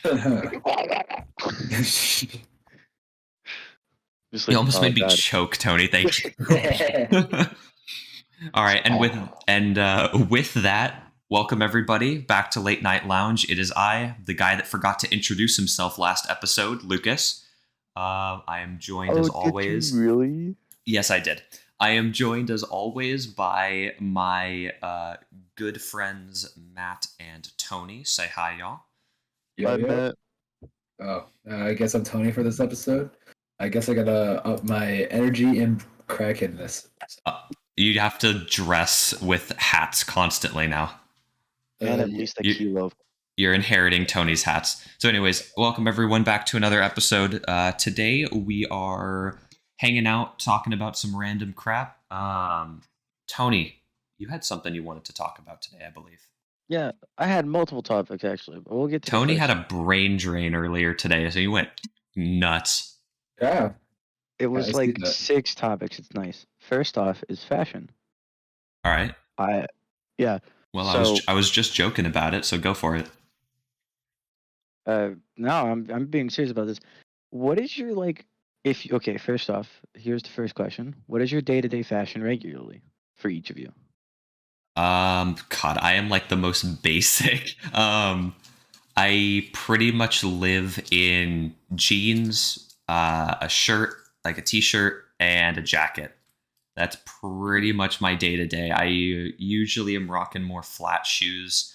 Just You like, almost oh made me god. choke, Tony. Thank you. All right, and with that, welcome everybody back to Late Nite Lounge. It is I, the guy that forgot to introduce himself last episode, Lucas. I am joined as Oh, did you always. really? Yes, I did. I am joined as always by my good friends Matt and Tony. Say hi, y'all. Yo, I yo. met. Oh, I guess I'm Tony for this episode. I guess I gotta up my energy and crackheadness. Uh, you have to dress with hats constantly now. And at least a you, kilo. You're inheriting Tony's hats. So, anyways, welcome everyone back to another episode. Today we are hanging out, talking about some random crap. Tony, you had something you wanted to talk about today, I believe. Yeah, I had multiple topics actually, but we'll get to Tony the had first. a brain drain earlier today, so he went nuts. Yeah, It I was see like that. 6 topics. It's nice. First off is fashion. All right. Yeah. Well, So, I was just joking about it, so go for it. no, I'm being serious about this. What is your okay, first off, here's the first question. What is your day-to-day fashion regularly for each of you? God, I am like the most basic. I pretty much live in jeans, a shirt, like a t-shirt, and a jacket. That's pretty much my day to day. I usually am rocking more flat shoes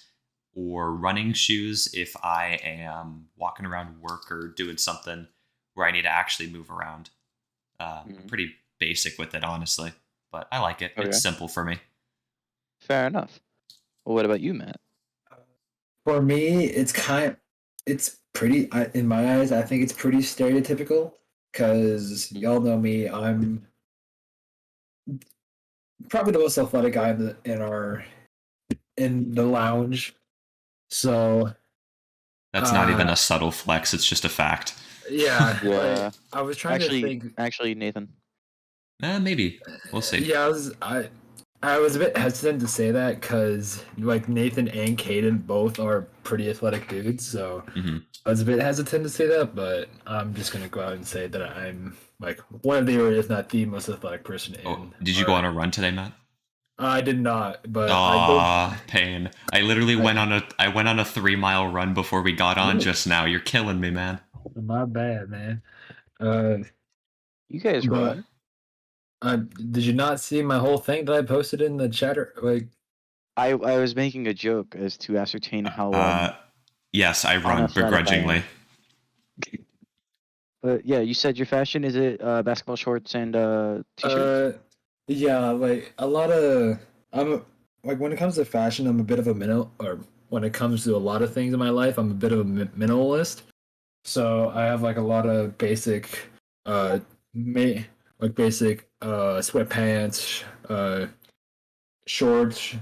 or running shoes if I am walking around work or doing something where I need to actually move around. I'm pretty basic with it, honestly, but I like it. Okay. It's simple for me. Fair enough. Well, what about you, Matt? For me, it's pretty. In my eyes, I think it's pretty stereotypical. Cause y'all know me, I'm probably the most athletic guy in the lounge. So That's not even a subtle flex. It's just a fact. yeah, Yeah. I was trying to think. Actually, Nathan. Maybe we'll see. Yeah, I was a bit hesitant to say that because like Nathan and Caden both are pretty athletic dudes, so I was a bit hesitant to say that, but I'm just gonna go out and say that I'm like one of the, or if not the most athletic person in. Did you go on a run today, Matt? I did not, but pain. I literally went on a 3-mile run before we got on just now. You're killing me, man. My bad, man. You guys But run? did you not see my whole thing that I posted in the chatter? Like, I was making a joke as to ascertain how yes, I run unathletic I am. begrudgingly. But yeah, you said your fashion is it basketball shorts and t-shirts? Yeah, like a lot of I'm like when it comes to fashion, I'm a bit of a or when it comes to a lot of things in my life, I'm a bit of a minimalist. So I have like a lot of basic basic sweatpants, shorts,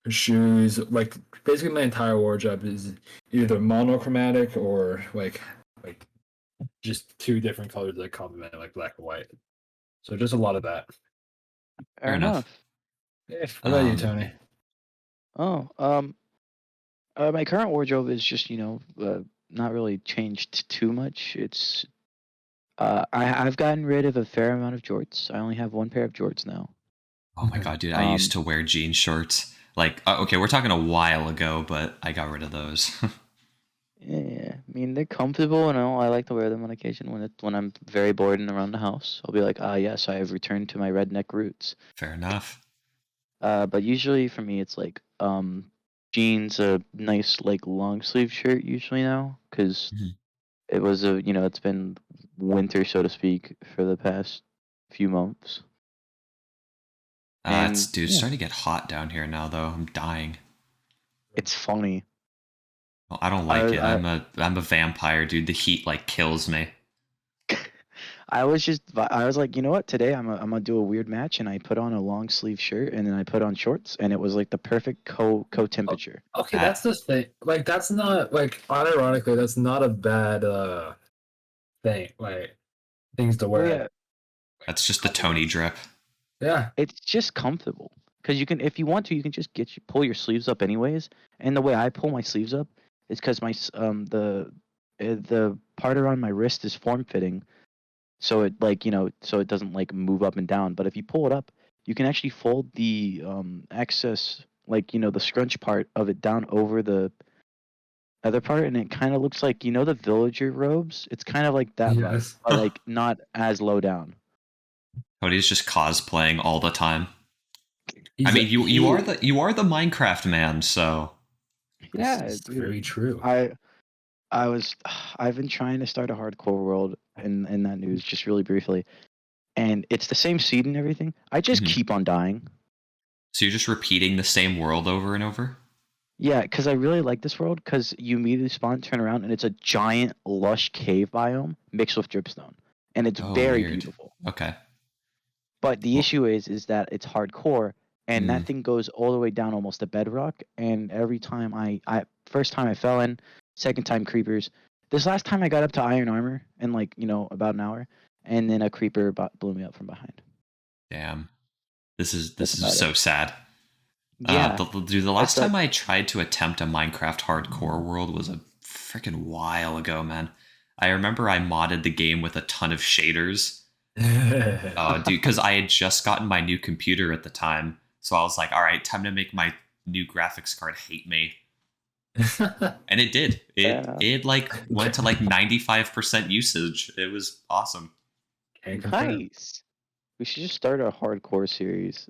shoes, like basically my entire wardrobe is either monochromatic or like just two different colors that complement like black and white. So just a lot of that. Fair enough. Yeah, what about you, Tony? My current wardrobe is just not really changed too much. It's I've gotten rid of a fair amount of jorts. I only have one pair of jorts now. Oh my god, dude! I used to wear jean shorts. Like, okay, we're talking a while ago, but I got rid of those. Yeah, I mean they're comfortable and all. I like to wear them on occasion when I'm very bored and around the house. I'll be like, yes, I have returned to my redneck roots. Fair enough. But usually for me it's like jeans, a nice like long sleeve shirt usually now because it was it's been winter so to speak for the past few months. It's starting to get hot down here now, though. I'm dying. It's funny. Well, I don't like it. I'm a vampire, dude. The heat like kills me. I was like, you know what? Today I'm gonna do a weird match, and I put on a long sleeve shirt, and then I put on shorts, and it was like the perfect co temperature. Okay, that's the thing. Like, that's not like unironically, that's not a bad thing. Like things to wear. Well, yeah. That's just the Tony drip. Yeah, it's just comfortable because you can, if you want to, you can just pull your sleeves up anyways. And the way I pull my sleeves up is because the part around my wrist is form fitting, so it like so it doesn't like move up and down. But if you pull it up, you can actually fold the excess like the scrunch part of it down over the other part, and it kind of looks like the villager robes. It's kind of like that vibe, Yes. but like not as low down. Cody's just cosplaying all the time. I He's mean, you are he. the Minecraft man, so This Yeah, is dude. very true. I've been trying to start a hardcore world in that news just really briefly, and it's the same seed and everything. I just Mhm. keep on dying. So you're just repeating the same world over and over. Yeah, because I really like this world because you immediately spawn, turn around, and it's a giant lush cave biome mixed with dripstone, and it's Oh, very weird. beautiful. Okay. But the Well, issue is that it's hardcore, and that mm, thing goes all the way down almost to bedrock. And every time I first time I fell in, second time creepers. This last time I got up to iron armor in like about an hour, and then a creeper blew me up from behind. damn. This is That's this is about it. so sad. Yeah, Dude, the it's last like time I tried to attempt a Minecraft hardcore world was a freaking while ago, man. I remember I modded the game with a ton of shaders. Dude, because I had just gotten my new computer at the time, so I was like, all right, time to make my new graphics card hate me. And it did. yeah, It like went to like 95% usage. It was awesome. Can't confirm. nice. We should just start a hardcore series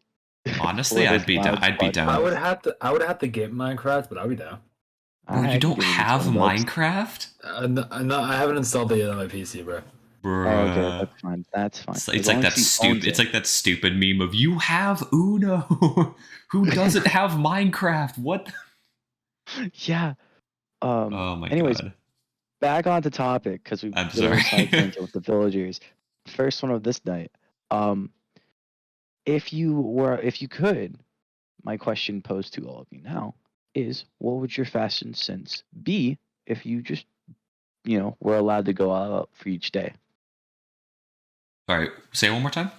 Honestly, for this loud I'd be squad down. cast. I would have to get Minecraft, but I'll be down. Bro, you I can don't give you have 20 bucks. Minecraft? No, I haven't installed it yet on my PC, bro. Oh, okay, Bruh. that's fine. That's fine. As It's long like as that he owns stupid. It's it. like that stupid meme of you have Uno. Who doesn't have Minecraft? What? Yeah. Oh my Anyways, god. back on the topic because we I'm did a little sorry. side tangent with the villagers. First one of this night. Um, if you could, my question posed to all of you now is, what would your fashion sense be if you just, were allowed to go all out for each day? All right, say it one more time.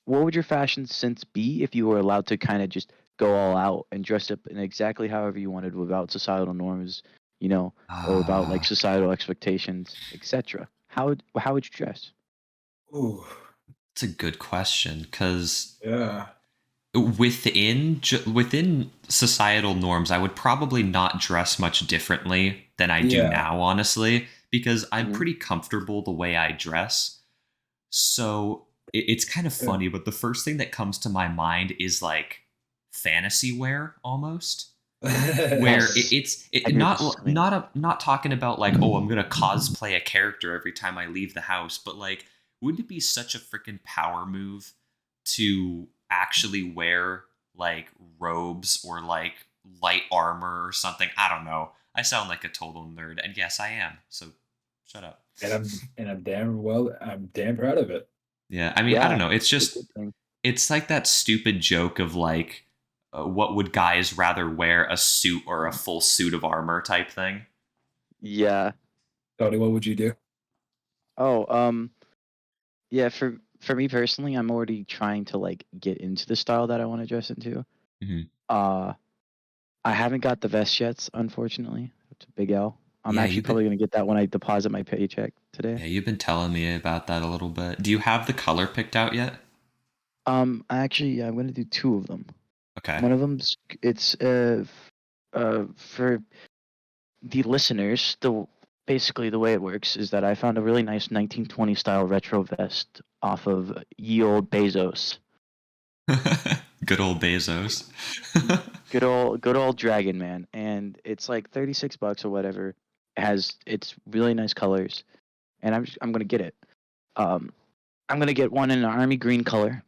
What would your fashion sense be if you were allowed to kind of just go all out and dress up in exactly however you wanted without societal norms, or without like Ah, societal expectations, etc.? How would you dress? Ooh, it's a good question because yeah, within societal norms, I would probably not dress much differently than I do yeah. now, honestly, because I'm Hmm. pretty comfortable the way I dress. So it's kind of Yeah. funny, but the first thing that comes to my mind is like fantasy wear almost, where Yes, I it knew this was coming. not talking about like, oh, I'm gonna cosplay a character every time I leave the house, but like, wouldn't it be such a freaking power move to actually wear like robes or like light armor or something? I don't know. I sound like a total nerd, and yes, I am. So shut up. I'm damn proud of it. Yeah, I mean, I don't Yeah, know. It's it's a just good thing. it's like that stupid joke of like, what would guys rather wear, a suit or a full suit of armor type thing? Yeah. Tony, what would you do? Oh, yeah. For me personally, I'm already trying to like get into the style that I want to dress into. Hmm. Uh, I haven't got the vest yet, unfortunately. It's a big L. I'm Yeah, actually probably gonna get that when I deposit my paycheck today. you've been telling me about that a little bit. Do you have the color picked out yet? Actually, I'm gonna do two of them. Okay. One of them's it's for the listeners. Basically the way it works is that I found a really nice 1920 style retro vest off of ye old Bezos. Good old Bezos. Good old Dragon Man, and it's like 36 bucks or whatever. It's really nice colors, and I'm gonna get it. Um, I'm gonna get one in an army green color,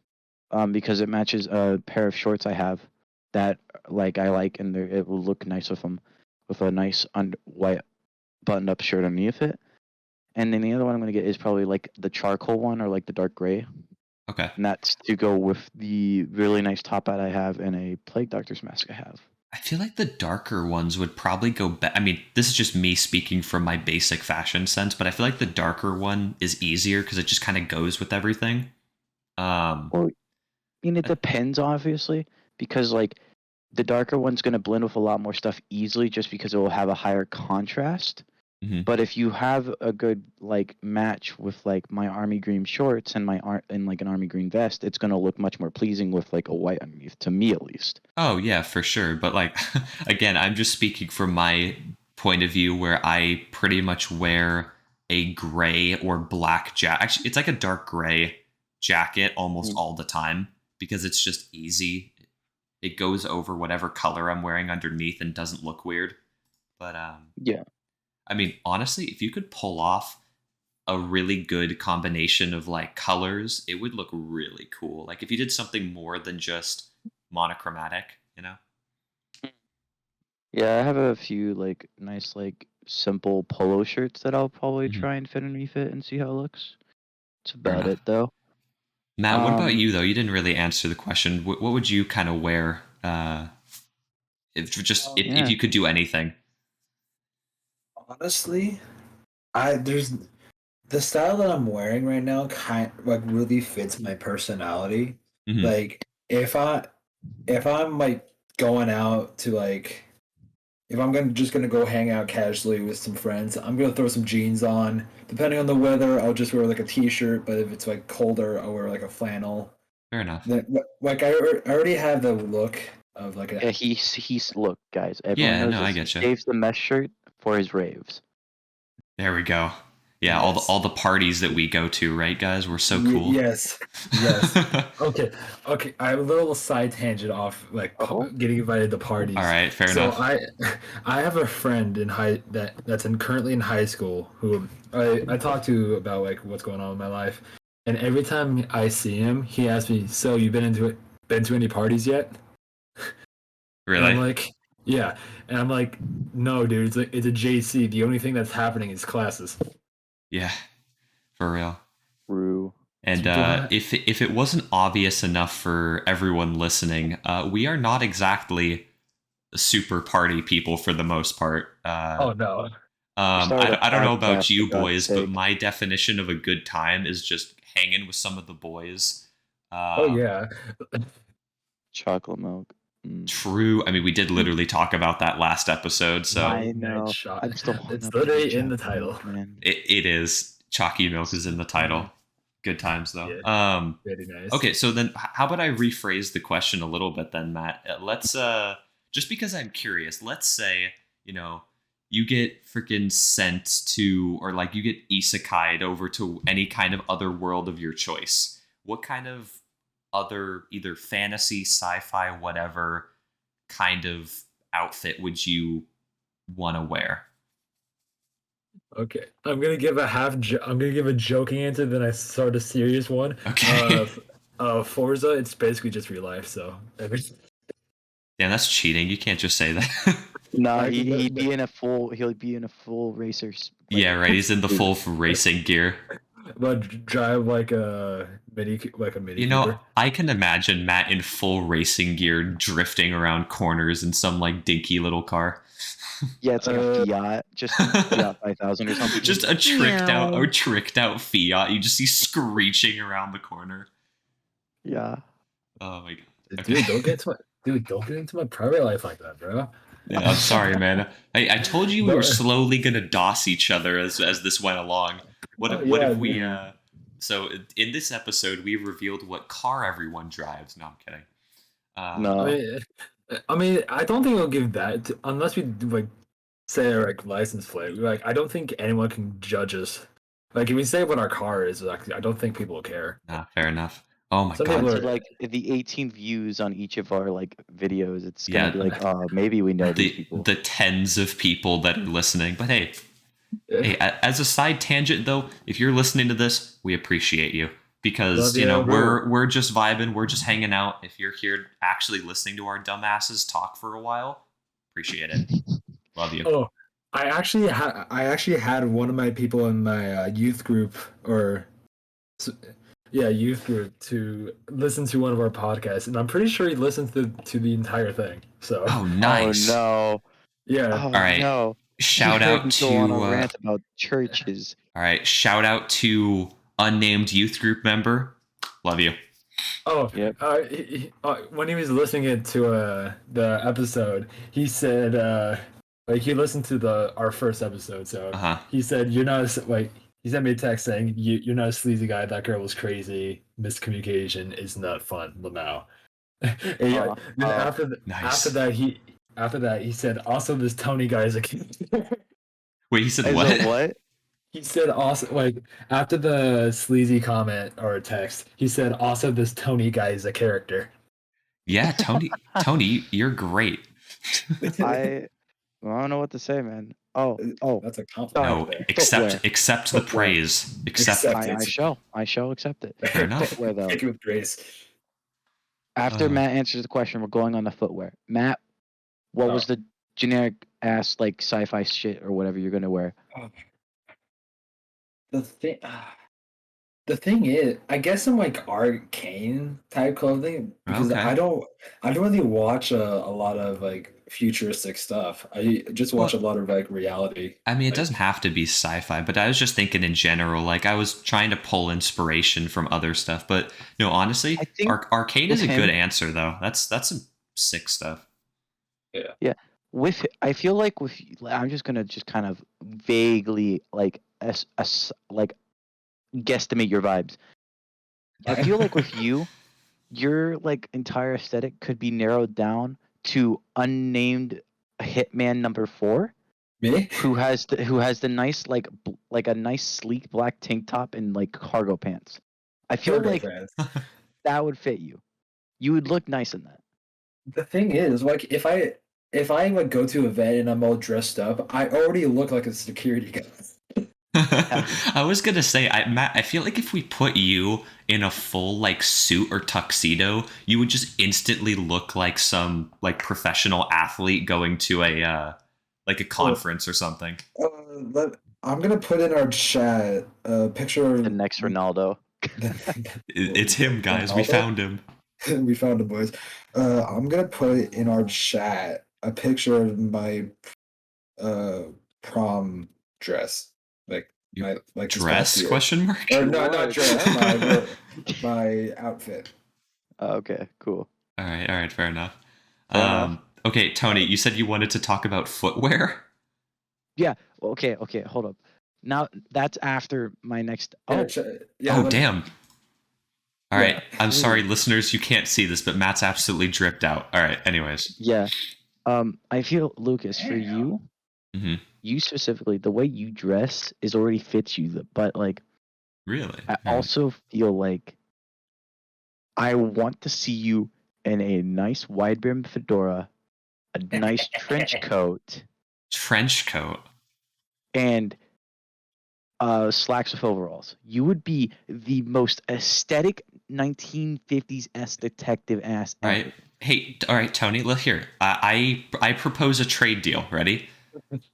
because it matches a pair of shorts I have that like I like, and it will look nice with them, with a nice white buttoned up shirt underneath it. And then the other one I'm gonna get is probably like the charcoal one or like the dark gray, Okay. and that's to go with the really nice top hat I have and a plague doctor's mask I have. I feel like the darker ones would probably go I mean, this is just me speaking from my basic fashion sense, but I feel like the darker one is easier because it just kind of goes with everything. Um, Well, I mean, it uh, depends, obviously, because like the darker one's gonna blend with a lot more stuff easily, just because it will have a higher contrast. But if you have a good like match with like my army green shorts and and like an army green vest, it's gonna look much more pleasing with like a white underneath, to me at least. Oh yeah, for sure. But like again, I'm just speaking from my point of view where I pretty much wear a gray or black jacket. Actually, it's like a dark gray jacket almost Mm. all the time because it's just easy. It goes over whatever color I'm wearing underneath and doesn't look weird. But Yeah. I mean, honestly, if you could pull off a really good combination of like colors, it would look really cool. Like if you did something more than just monochromatic, you know? Yeah, I have a few like nice like simple polo shirts that I'll probably Mhm. try and fit underneath it and see how it looks. That's Fair about enough. it though. Matt, what about Um, you though? You didn't really answer the question. What would you kind of wear if yeah. you could do anything? Honestly, there's the style that I'm wearing right now kind like really fits my personality. Hmm. Like if I'm like going out to like if I'm gonna go hang out casually with some friends, I'm gonna throw some jeans on. Depending on the weather, I'll just wear like a t-shirt. But if it's like colder, I'll wear like a flannel. Fair enough. Like I already have the look of like a Yeah, he's look, guys. Everyone Yeah, knows no, I this. He get you. saves the mesh shirt for his raves. There we go. Yeah, yes. all the parties that we go to, right, guys? We're so cool. Yes, yes. Okay, okay. I have a little side tangent off like Oh, getting invited to All parties. right, fair So enough. I have a friend in that's currently in high school who I talk to about like what's going on in my life, and every time I see him, he asks me, "So you been to any parties yet?" And I'm Really? like, "Yeah," and I'm like, "No, dude. It's a JC. The only thing that's happening is classes." Yeah, for real. true. And But if it wasn't obvious enough for everyone listening, we are not exactly super party people for the most part. oh no. We started a I don't know podcast about for you God's boys, but sake. my definition of a good time is just hanging with some of the boys. Oh Um, yeah. Chocolate milk. True. I mean, we did literally talk about that last episode, so Late I night know. shot. I'm still hung It's up on this literally in the chocolate milk, title. man. it is. Chalky Milk is in the title. Mm. Good times though. Yeah, very nice. Okay, so then how about I rephrase the question a little bit then, Matt? Let's just because I'm curious, let's say, you know, you get freaking sent to or like you get isekai'd over to any kind of other world of your choice. What kind of other either fantasy, sci-fi, whatever kind of outfit would you want to wear? Okay, I'm gonna give a joking answer, then I start a serious one. Okay. Forza, it's basically just real life. So Damn, that's cheating. You can't just say that. Nah, like, he'll be in a full racer's like Yeah, right. He's in the suit. full racing gear. but drive like a Mini You know, Cooper. I can imagine Matt in full racing gear drifting around corners in some like dinky little car. Yeah, it's like a Uh, Fiat, just Fiat 5000 or something. Just Just a meow. tricked out Fiat. You just see screeching around the corner. Yeah. Oh my god. Okay. dude, don't get into my private life like that, bro. Yeah, I'm sorry, man. I told you we were No, slowly gonna DOS each other as this went along. oh, What yeah, if we Mm. so in this episode we revealed what car everyone drives. No, I'm kidding. I No. mean, I mean, I don't think we'll give that unless we like say our like license plate. Like, I don't think anyone can judge us. Like, if we say what our car is, like, I don't think people will care. Nah, fair enough. Oh my Some On people god. to are. like the 18 views on each of our like videos, it's gonna be Yeah, like, oh, maybe we know these people. the tens of people that are listening. But hey, as a side tangent though, if you're listening to this, we appreciate you because Love you know you, bro. we're just vibing, we're just hanging out. If you're here actually listening to our dumbasses talk for a while, appreciate it. Love you. Oh, I actually had one of my people in my youth group or s- yeah, youth group to listen to one of our podcasts, and I'm pretty sure he listened to the entire thing. So Oh, Oh nice. no. yeah, All Oh right. no. He Shout heard out me go on a to rant about churches. all right. Shout out to unnamed youth group member. Love you. Oh, Yep. when he was listening to the episode, he said like he listened to the our first episode, so Uh-huh. he said you're not like he sent me a text saying you're not a sleazy guy. That girl was crazy. Miscommunication is not fun, Lamau. And then Nice. after that he said also this Tony guy is a Wait, he said As what? a what? he said also like after the sleazy comment or text he said also this Tony guy is a character. Yeah, Tony, you're great. I I don't know what to say, man. Oh, That's a compliment sorry. No, there. Footwear. accept the Footwear. praise. Accept Accept it. it. I shall accept it. Fair enough. Footwear though. Take it with grace. After Uh, Matt answers the question, we're going on the footwear. Matt, what was the generic ass like sci-fi shit or whatever you're gonna wear? The thing, the thing is, I guess I'm like arcane type clothing because Okay. I don't really watch a lot of like futuristic stuff. I just watch a lot of like reality. I mean, it Like, doesn't have to be sci-fi, but I was just thinking in general. Like, I was trying to pull inspiration from other stuff, but no, honestly, I think Arcane is with a good him, answer though. That's some sick stuff. yeah. I feel like I'm just gonna just kind of vaguely like like guesstimate your vibes. I feel like with you, your like entire aesthetic could be narrowed down to unnamed hitman number 4 me? who has the nice like a nice sleek black tank top and like cargo pants. I feel Cargo like fans. that would fit you. You would look nice in that. The thing is, like, if I like go to an event and I'm all dressed up, I already look like a security guard. I was gonna say, Matt, I feel like if we put you in a full like suit or tuxedo, you would just instantly look like some like professional athlete going to a like a conference or something. I'm gonna put in our chat a picture The of next Ronaldo. It's him, guys. We found him. We found him, boys. I'm gonna put in our chat a picture of my prom dress, like my like this past Dress? year. Question mark. Or no, not What? dress. My outfit. Okay, cool. All right, fair enough. Fair enough. Okay, Tony, you said you wanted to talk about footwear. Yeah. Well, okay. Hold up. Now that's after my next. Oh, Yeah. Oh, damn. All right. Yeah. I'm sorry, listeners, you can't see this, but Matt's absolutely dripped out. All right. Anyways. yeah. I feel Lucas for you. Mm-hmm. You specifically, the way you dress is already fits you. But like, Really? I also feel like I want to see you in a nice wide brim fedora, a nice trench coat, Trench coat. and slacks with overalls. You would be the most aesthetic 1950s s detective ass All ever. right. Hey, all right, Tony. Look here. I propose a trade deal. Ready?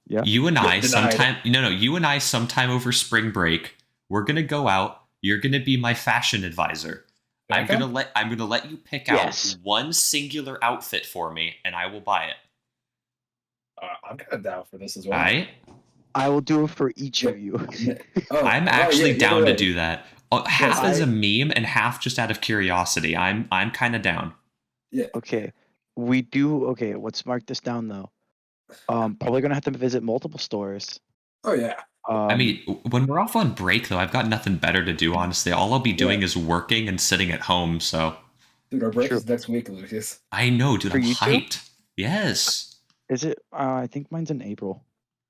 Yeah. You and I Denied. sometime. No. You and I sometime over spring break. We're gonna go out. You're gonna be my fashion advisor. I'm Okay. gonna let you pick Yes. out one singular outfit for me, and I will buy it. I'm kind of down for this as well. All right. I will do it for each of you. I'm actually down to way. do that. Half Yes, as a meme and half just out of curiosity. I'm kind of down. Yeah. Okay. We do. Okay. Let's mark this down though. Probably gonna have to visit multiple stores. Oh yeah. I mean, when we're off on break, though, I've got nothing better to do, honestly. All I'll be doing is working and sitting at home, so. Dude, our break True. is next week, Lucas. I know, dude. For I'm you too? hyped. Yes. Is it? I think mine's in April.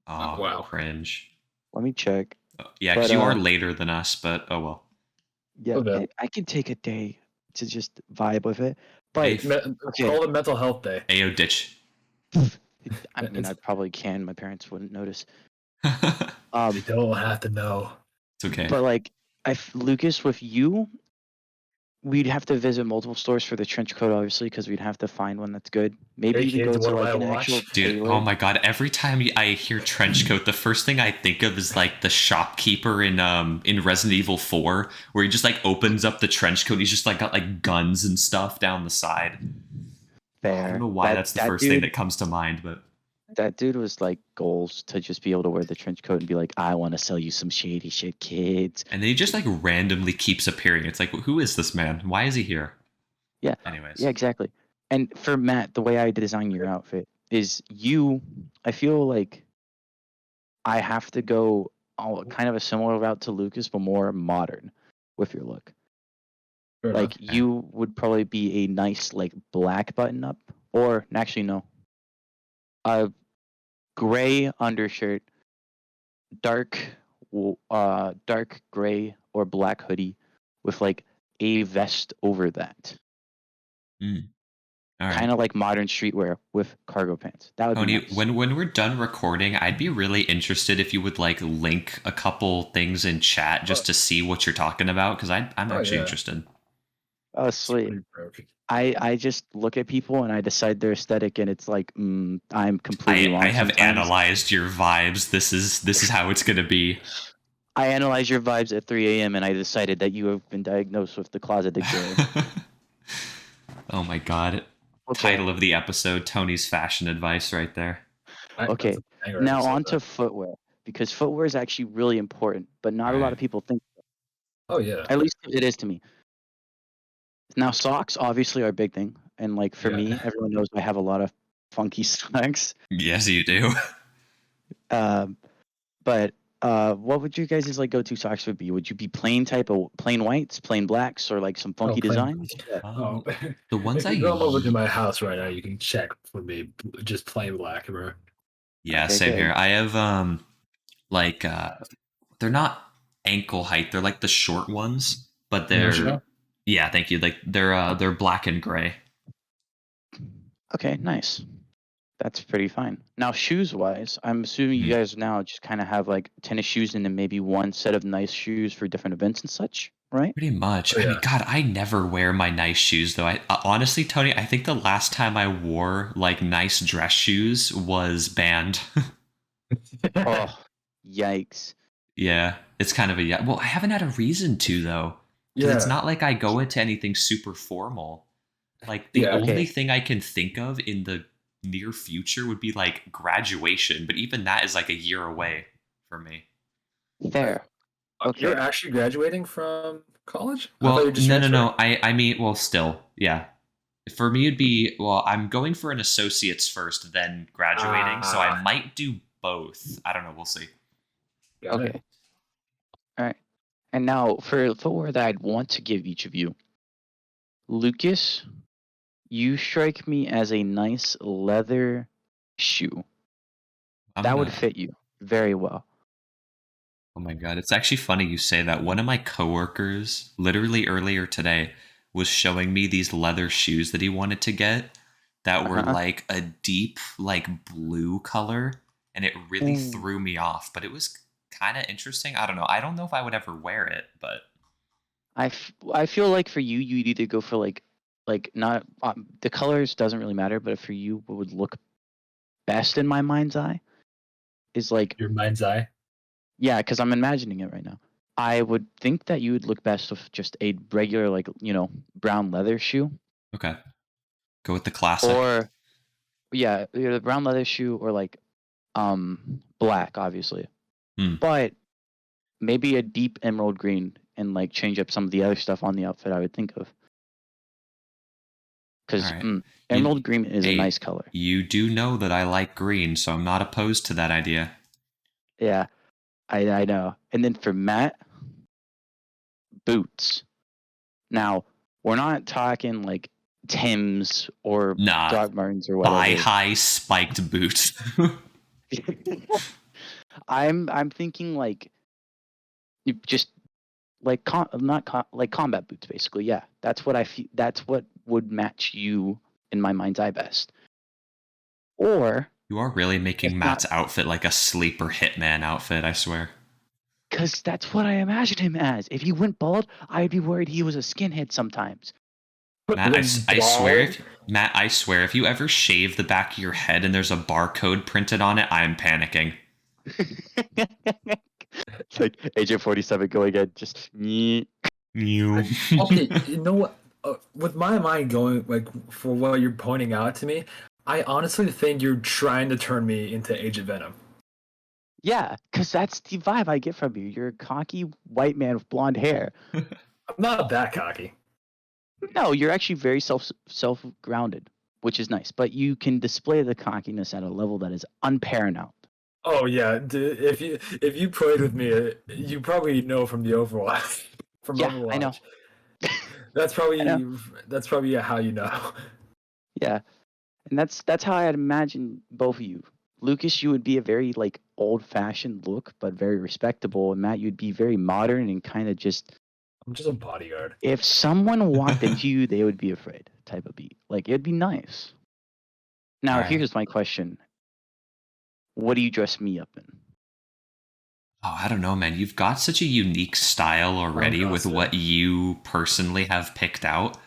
Oh, wow. cringe. Let me check. Yeah, because But, you are later than us, but oh well. Yeah, Okay. I can take a day to just vibe with it. Hey, But okay. Call it Mental Health Day. Ayo, ditch. I mean, I probably can. My parents wouldn't notice. You don't have to know. It's okay. But like, Lucas, with you, we'd have to visit multiple stores for the trench coat, obviously, because we'd have to find one that's good. Maybe Hey, even kids, go to what do like I an watch? actual Dude, tailor. oh my god! Every time I hear trench coat, the first thing I think of is like the shopkeeper in Resident Evil 4, where he just like opens up the trench coat. He's just like got like guns and stuff down the side. Fair. I don't know why that's the first thing that comes to mind, but That dude was like goals to just be able to wear the trench coat and be like, I want to sell you some shady shit, kids. And then he just like randomly keeps appearing. It's like, who is this man? Why is he here? Yeah, Anyways. yeah, exactly. And for Matt, the way I design your outfit is I feel like I have to go kind of a similar route to Lucas, but more modern with your look. Fair Like enough. you would probably be a nice like black button up, or actually no, a gray undershirt, dark, dark gray or black hoodie with like a vest over that. All right. Kind of like modern streetwear with cargo pants. That would be Tony, nice. when we're done recording, I'd be really interested if you would like link a couple things in chat just to see what you're talking about, because I'm actually interested. Oh, sweet. I just look at people and I decide their aesthetic, and it's like I'm completely wrong I have sometimes. analyzed your vibes. This is how it's gonna be. I analyze your vibes at 3 a.m. and I decided that you have been diagnosed with the closet disorder. Oh my god. Okay. Title of the episode, Tony's fashion advice right there. Okay. Now on to footwear, because footwear is actually really important, but not a lot of people think so. Oh yeah. At least it is to me. Now socks obviously are a big thing, and like for me, everyone knows I have a lot of funky socks. Yes, you do. But what would you guys' like go-to socks would be? Would you be plain whites, plain blacks, or like some funky designs? The ones if you come over to my house right now, you can check for me. Just plain black, bro. Yeah, Okay, same good. here. I have like they're not ankle height. They're like the short ones, but they're yeah, thank you. Like they're black and gray. Okay, nice. That's pretty fine. Now, shoes-wise, I'm assuming you guys now just kind of have like tennis shoes and then maybe one set of nice shoes for different events and such, right? Pretty much. I mean, God, I never wear my nice shoes though. I honestly, Tony, I think the last time I wore like nice dress shoes was banned. Oh, yikes. Yeah, it's kind of a well, I haven't had a reason to though. Because it's not like I go into anything super formal. Like the only thing I can think of in the near future would be like graduation, but even that is like a year away for me. Fair. Okay. You're actually graduating from college? Well, no. I mean, well, still, yeah. For me, it'd be I'm going for an associate's first, then graduating, so I might do both. I don't know. We'll see. Okay. All right. And now for footwear that I'd want to give each of you, Lucas, you strike me as a nice leather shoe. That would fit you very well. Oh my God. It's actually funny you say that. One of my coworkers, literally earlier today, was showing me these leather shoes that he wanted to get that were like a deep, like blue color. And it really threw me off, but it was kind of interesting. I don't know. I don't know if I would ever wear it, but I feel like for you, you'd either go for like not the colors doesn't really matter, but for you, what would look best in my mind's eye is like your mind's eye. Yeah, because I'm imagining it right now. I would think that you would look best with just a regular, like, brown leather shoe. Okay. Go with the classic. Or, yeah, either the brown leather shoe or like black, obviously. But maybe a deep emerald green and like change up some of the other stuff on the outfit I would think of. Because emerald green is a nice color. You do know that I like green, so I'm not opposed to that idea. Yeah. I know. And then for Matt, boots. Now, we're not talking like Tim's or Doc Martens or whatever. Thigh-high spiked boots. I'm thinking like just like combat boots, basically. Yeah, that's what I feel. That's what would match you in my mind's eye best. Or you are really making Matt's outfit like a sleeper hitman outfit, I swear. Because that's what I imagined him as. If he went bald, I'd be worried he was a skinhead sometimes. Matt, I swear, if you ever shave the back of your head and there's a barcode printed on it, I'm panicking. It's like Agent 47 going in, just Okay, you know what? With my mind going like for what you're pointing out to me, I honestly think you're trying to turn me into Agent Venom. Yeah, because that's the vibe I get from you. You're a cocky white man with blonde hair. I'm not that cocky. No, you're actually very self grounded, which is nice. But you can display the cockiness at a level that is unparalleled. Oh yeah, if you played with me, you probably know from the Overwatch from Yeah, I know. Overwatch. That's I know. probably that's probably how you know. Yeah, and that's how I'd imagine both of you. Lucas, you would be a very like old-fashioned look, but very respectable, and Matt, you'd be very modern and kind of just. I'm just a bodyguard. If someone walked into you, they would be afraid. Type of beat. Like it'd be nice. All Now, right. here's my question: what do you dress me up in? Oh, I don't know, man. You've got such a unique style I'm already with costume. what you personally have picked out.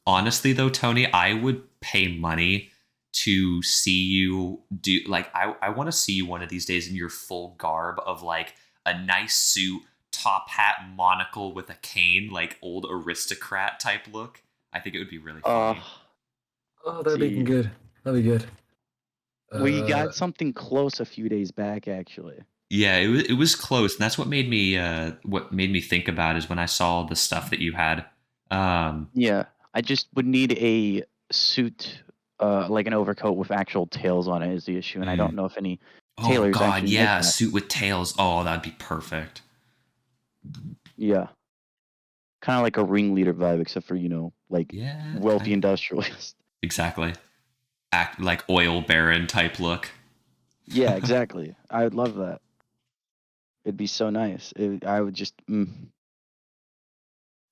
Honestly, though, Tony, I would pay money to see you do like I want to see you one of these days in your full garb of like a nice suit, top hat, monocle with a cane, like old aristocrat type look. I think it would be really Uh, funny. Oh, that'd be see, good. That'd be good. we Uh, got something close a few days back, actually. Yeah, it was close, and that's what made me think about is when I saw the stuff that you had. Um, Yeah, I just would need a suit, like an overcoat with actual tails on it is the issue, and I don't mm. know if any Oh tailors God, actually make yeah, a that. suit with tails. Oh, that'd be perfect. Yeah, kind of like a ringleader vibe, except for like Yeah, wealthy industrialist. exactly. Act like oil baron type look. Yeah, exactly. I would love that. It'd be so nice. I would just.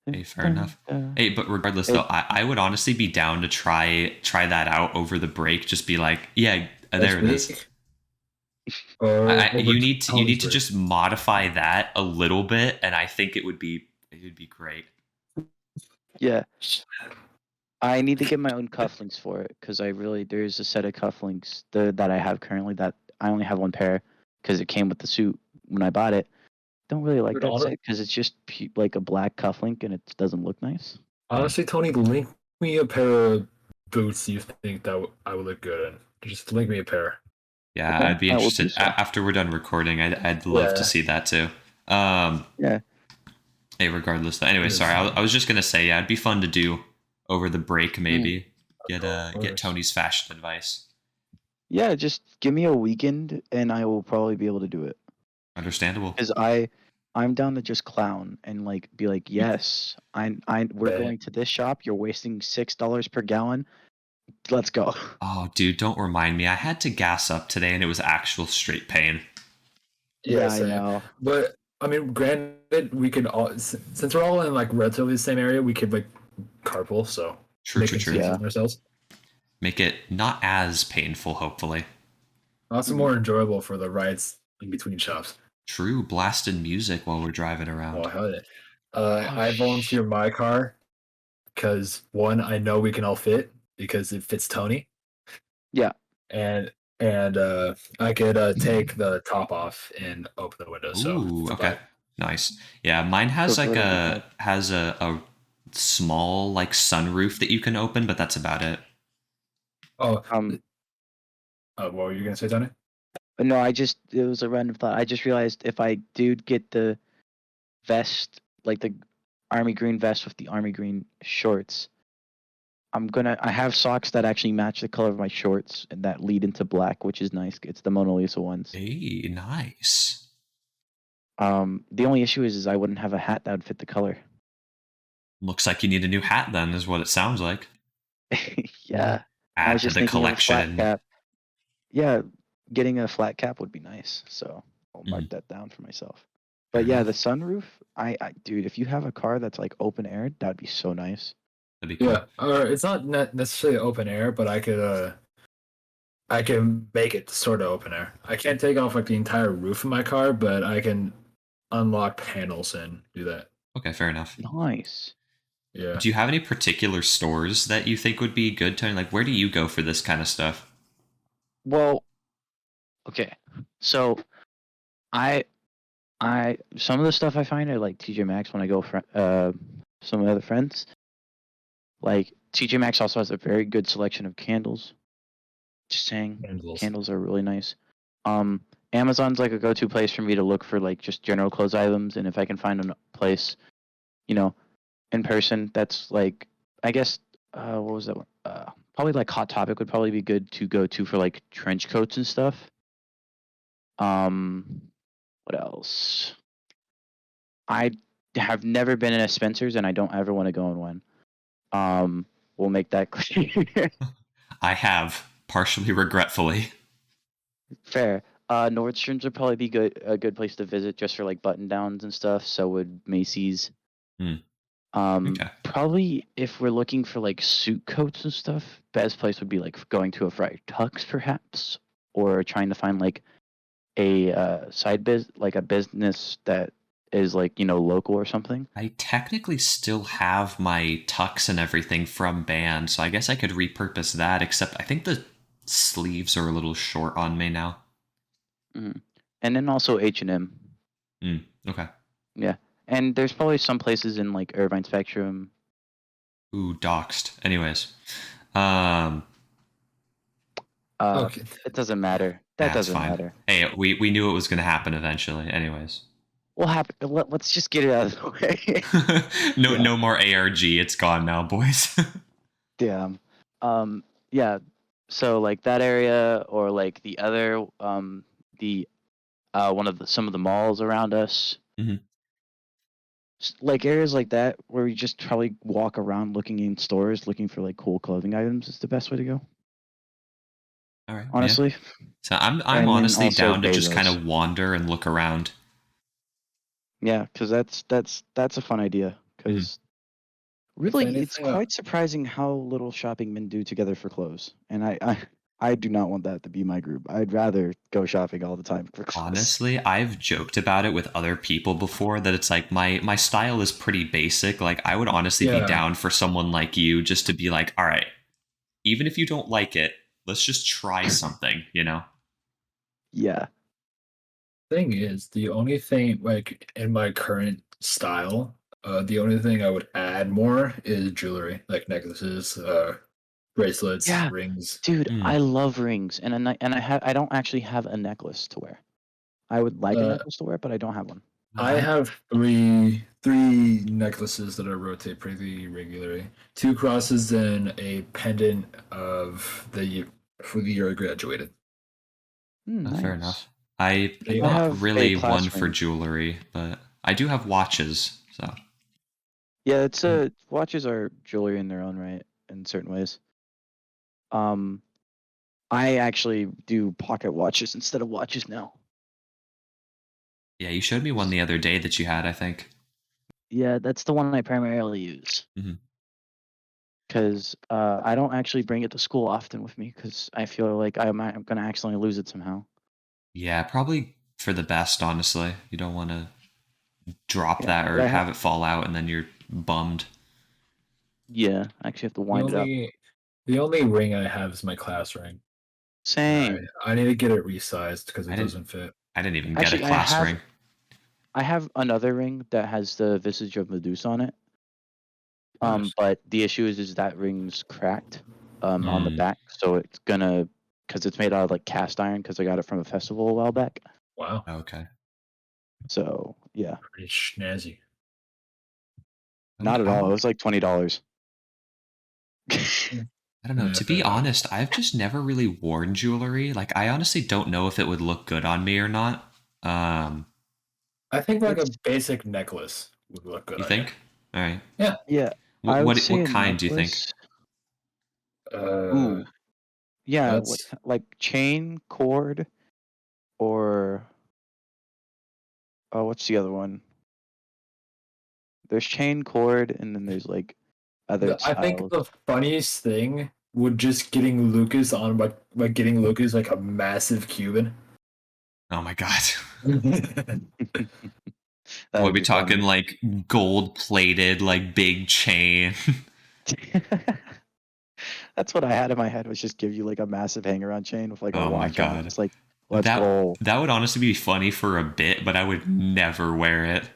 Hey, fair enough. Hey, but regardless though, It, I would honestly be down to try that out over the break. Just be like, yeah, there next it is. week or over You Tony's need to break. just modify that a little bit, and I think it would be great. yeah, I need to get my own cufflinks for it because there's a set of cufflinks that I have currently that I only have one pair because it came with the suit when I bought it. Don't really like Dude, that set because it's just like a black cufflink and it doesn't look nice. Mm. honestly, Tony, link me a pair of boots you think that I would look good in. Just link me a pair. Yeah, Okay, I'd be I will do interested so. after we're done recording. I'd love to Yeah. see that too. Um, Yeah. hey, regardless though. Anyway, sorry, Yes. I was just gonna say, yeah, it'd be fun to do over the break. Mm. Maybe get Course. Tony's fashion advice. Yeah, just give me a weekend and I will probably be able to do it. Understandable. Because I'm down to just clown and like be like, yes, we're Bet. going to this shop. You're wasting $6 per gallon. Let's go. Oh, dude, don't remind me. I had to gas up today, and it was actual straight pain. Yeah, Yeah, I same. know. But I mean, granted, we could all since we're all in like relatively the same area, we could like carpool, so True, make true, it true. easier Yeah. on ourselves. Make it not as painful, hopefully. Also Mhm. more enjoyable for the rides in between shops. True, blasted music while we're driving Oh around. hell yeah! Oh, I volunteer my car because one, I know we can all fit because it fits Tony, yeah. and I could take the top off and open the window, so Ooh, it's a okay. vibe. Nice. Yeah, mine has So like that'll be a fun. has a small like sunroof that you can open, but that's about it. Oh, Um, what were you gonna say, Tony? but no, it was a random thought. I just realized if I do get the vest, like the army green vest with the army green shorts, I have socks that actually match the color of my shorts and that lead into black, which is nice. It's the Mona Lisa ones. Hey, nice. The only issue is I wouldn't have a hat that would fit the color. Looks like you need a new hat then, is what it sounds like. Yeah. I Add was to just the thinking of a flat collection. cap. Yeah, getting a flat cap would be nice. So I'll mark Mhm. that down for myself. Fair But yeah, the enough. sunroof, dude, if you have a car that's like open air, that'd be so nice. That'd be cool. Yeah, or it's not necessarily open air, but I can make it sort of open air. I can't take off like the entire roof of my car, but I can unlock panels and do that. Okay, fair enough. Nice. Yeah. Do you have any particular stores that you think would be good, Tony? Like, where do you go for this kind of stuff? Well, okay. So I some of the stuff I find at like TJ Maxx when I go for some of my other friends. Like TJ Maxx also has a very good selection of candles. Just saying, Candles. candles are really nice. Um, Amazon's like a go-to place for me to look for like just general clothes items, and if I can find a place, you know, in person, that's like, I guess, what was that one? Probably like Hot Topic would probably be good to go to for like trench coats and stuff. Um, what else? I have never been in a Spencer's, and I don't ever want to go in one. We'll make that clear. I have, partially regretfully. Fair. Nordstrom's would probably be a good place to visit just for like button downs and stuff. So would Macy's. Hmm. Okay. Probably if we're looking for like suit coats and stuff, best place would be like going to a Friar Tuck's perhaps, or trying to find like a like a business that is like local or something. I technically still have my tux and everything from band, so I guess I could repurpose that, except I think the sleeves are a little short on me now. Mm-hmm. And then also H&M. Okay. Yeah, and there's probably some places in like Irvine Spectrum. Ooh, doxed. Anyways. Um Okay. It doesn't matter. That that's doesn't fine. matter. Hey, we knew it was gonna happen eventually. Anyways. We'll have let's just get it out of the way. no Yeah. no more ARG. It's gone now, boys. Damn. Yeah. So like that area or like the other the one of the some of the malls around us. Mm-hmm. Like areas like that where we just probably walk around looking in stores looking for like cool clothing items is the best way to go. All right. Yeah. Honestly. So I'm And then honestly also down to just kind Bezos. of wander and look around. Yeah, because that's a fun idea. Mm-hmm. Because If really, it's anything, quite surprising how little shopping men do together for clothes, and I do not want that to be my group. I'd rather go shopping all the time for clothes. Honestly, I've joked about it with other people before that it's like my style is pretty basic. Like I would honestly be yeah. down for someone like you just to be like, all right, even if you don't like it, let's just try something, you know? Yeah. Thing is, the only thing like in my current style, the only thing I would add more is jewelry, like necklaces, bracelets, Yeah, rings. dude, Mm. I love rings, I don't actually have a necklace to wear. I would like a Uh, necklace to wear, but I don't have one. I I have three necklaces that I rotate pretty regularly. Two crosses and a pendant of the year for the year I graduated. fair Nice. enough. I They I not are have a really one class for ring. jewelry, but I do have watches. So Yeah, watches are jewelry in their own right in certain ways. Um, I actually do pocket watches instead of watches now. yeah, you showed me one the other day that you had, I think. Yeah, that's the one I primarily use Hmm. because I don't actually bring it to school often with me because I feel like I'm gonna accidentally lose it somehow. Yeah, probably for the best, honestly. You don't want to drop Yeah, that but or have it fall out and then you're bummed. I actually have to the wind it up. only ring I have is my class ring. And Same. I need to get it resized because I it didn't doesn't fit. I didn't even get a Actually, class ring. I have another ring that has the visage of Medusa on it. Nice. But the issue is that ring's cracked on the Mm, back, so it's gonna because it's made out of like cast iron because I got it from a festival a while back. Wow. okay. So yeah, Pretty snazzy. not at I all. It want was like $20. I don't know. Yeah, To fair be enough. honest, I've just never really worn jewelry. Like I honestly don't know if it would look good on me or not. I think like a It's basic necklace would look good You on you. think? All right. Yeah. yeah. What I would what say what a kind do you think? necklace. Uh, Ooh, yeah. that's Like chain, cord, or oh, what's the other one? There's chain, cord, and then there's like other I think styles. the funniest thing would just getting Lucas on like getting Lucas like a massive Cuban. Oh my god. That'd That We'll would be be talking funny. like gold plated, like big chain. That's what I had in my head was just give you like a massive hanger on chain with like a Oh my watch on it. god. It's like, let's That roll. that would honestly be funny for a bit, but I would never wear it.